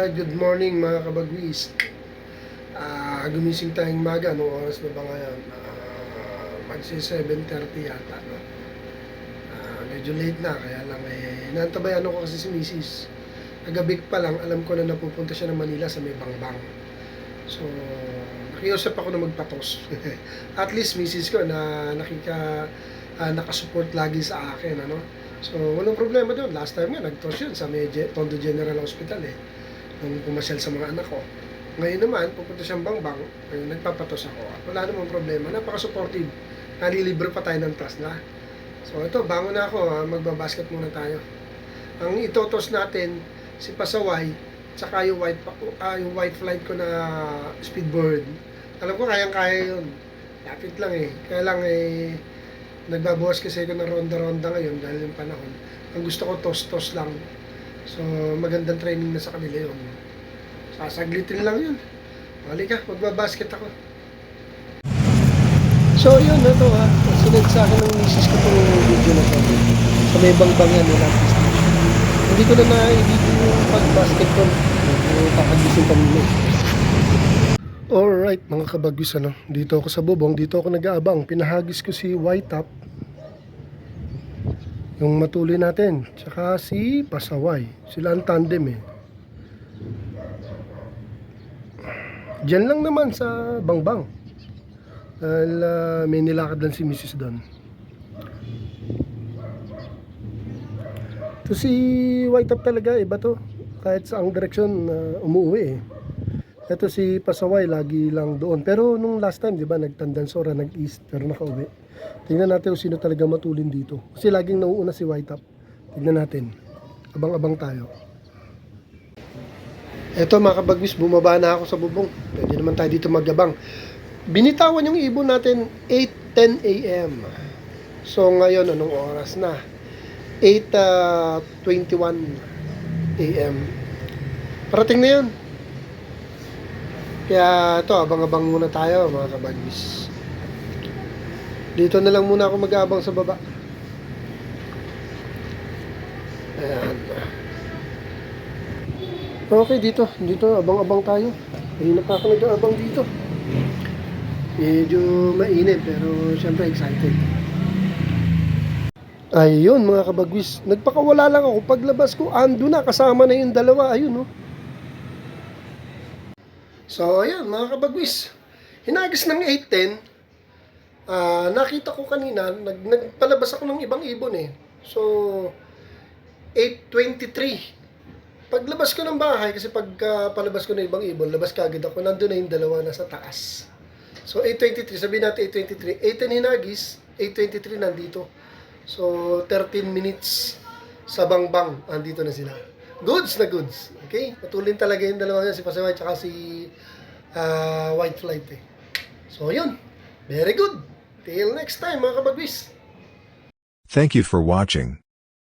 Alright, good morning mga kabagwis. Gumising tayong maga. Anong oras na ba ngayon? Magsi 7:30 yata. No? Medyo late na, kaya lang naantabayan ko kasi si Mrs. Kagabi pa lang, alam ko na napupunta siya ng Manila sa may Bangbang. So, nakiusap ako na magpatos. At least Mrs. ko na nakasupport lagi sa akin. Ano? So, walang problema doon. Last time nga, nag-toss yun sa may Tondo General Hospital nung pumasyal sa mga anak ko. Ngayon naman, pupunta siyang Bangbang, nagpapatos ako. At wala namang problema, napaka-supportive. Nalilibre pa tayo ng trust na. So ito, bangon na ako, magbabasket muna tayo. Ang itotos natin, si Pasaway, tsaka yung white flight ko na speedboard. Alam ko, kayang-kaya yun. Lapit lang Kaya lang nagbabawas kasi ako ng ronda-ronda ngayon dahil yung panahon. Ang gusto ko, tos-tos lang. So, magandang training na sa kanila yun. Sasaglitin lang yun. Halika, magbabasket ako. So, yun, ito sinend sa akin ng misis ko itong video na to. Sa may Bangbang yan, hindi ko na na-video yung pag-basket ko. Kakagising kanina. Alright, mga kabagwis, dito ako sa bubong, dito ako nag-aabang. Pinahagis ko si White Top, yung matuloy natin, tsaka si Pasaway. Sila ang tandem Diyan lang naman sa Bangbang. Dahil may nilakad lang si Mrs. doon. Ito si White Top talaga, iba to. Kahit sa ang direksyon umuwi Ito si Pasaway, lagi lang doon. Pero nung last time, di ba, nagtandansora, nag-east, pero nakauwi. Tingnan natin kung sino talaga matulin dito. Kasi laging nauuna si White Top. Tingnan natin. Abang-abang tayo. Eto mga kabagwis, bumaba na ako sa bubong. Pwede naman tayo dito magabang. Binitawan yung ibon natin 8:10 a.m. So ngayon, anong oras na? 8:21 a.m. Parating na yun. Kaya ito, abang-abang muna tayo mga kabagwis. Dito na lang muna ako mag-aabang sa baba. Ayan. Okay, dito abang-abang tayo. Hindi na pa ako nag-aabang dito. Medyo mainit pero syempre excited. Ayun mga kabagwis, nagpakawala lang ako. Paglabas ko, ando na, kasama na yung dalawa. Ayun So ayun mga kabagwis, hinagis ng 8:10. Nakita ko kanina, nagpalabas ako ng ibang ibon So 8:23. Paglabas ko ng bahay, kasi palabas ko ng ibang ibon, labas kagad ako, nandun na yung dalawa nasa taas. So 8:23, sabihin natin 8:23, 8:10 hinagis, 8:23 nandito. So 13 minutes sa Bangbang, andito na sila. Goods na goods. Okay? Patulin talaga yung dalawa niya, si Pasaway at si White Flight So yun, very good. Till next time mga kabagwis. Thank you for watching.